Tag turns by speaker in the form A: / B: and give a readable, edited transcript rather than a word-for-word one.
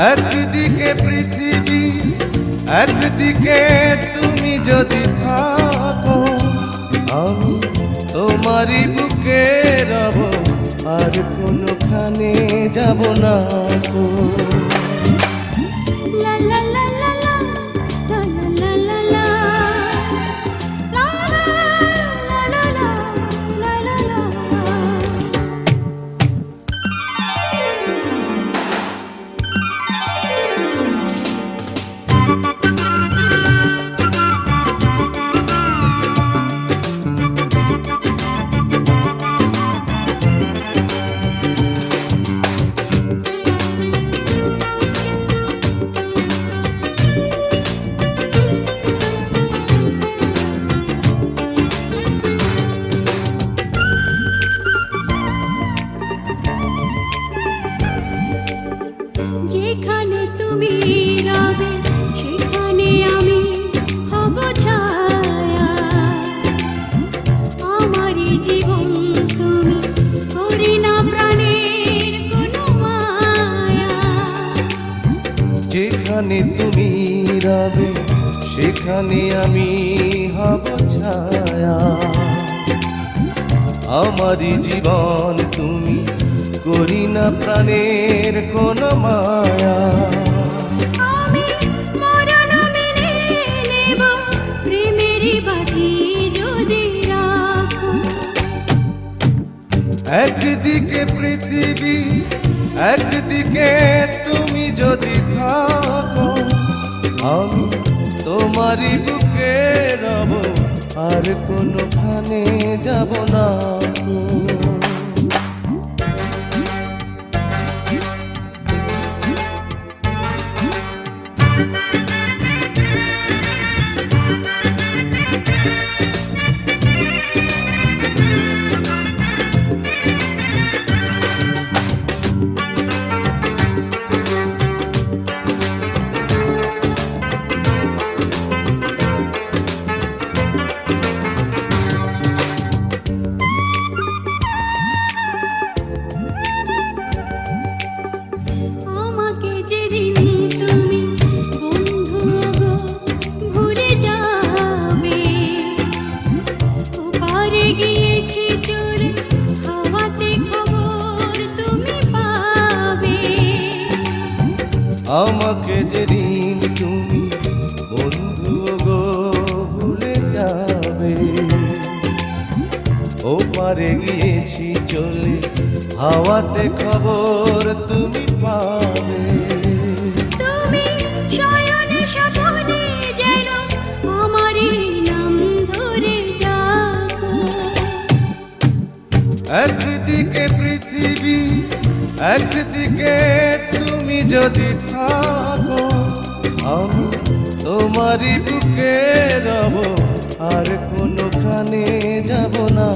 A: একদিকে পৃথিবী, একদিকে তুমি যদি থাকো, আমি তোমারই বুকে রব, আর কোনোখানে যাব না গো।
B: যেখানে তুমি রবে সেখানে আমি হব ছায়া, আমারই জীবন তুমি করি না প্রাণের কোনো মায়া।
A: যেখানে তুমি রবে সেখানে আমি হব ছায়া, আমারই জীবন তুমি করি না প্রাণের কোন মায়া।
B: আমি মরণ মেনে নেব প্রেমেরই বাজি যদি রাখো।
A: একদিকে পৃথিবী, একদিকে তুমি যদি থাকো, আমি তোমারই বুকে রব, আর কোনোখানে যাব না গো। আমাকে যেদিন তুমি বন্ধু গো ভুলে যাবে, ওপারে গিয়েছি চলে হাওয়াতে খবর তুমি পাবে।
B: তুমি শয়নে স্বপনে যেন আমারই নাম ধরে ডাকো।
A: একদিকে পৃথিবী, একদিকে তুমি যদি থাকো, আমি তোমারই বুকে রব, আর কোনোখানে যাব না।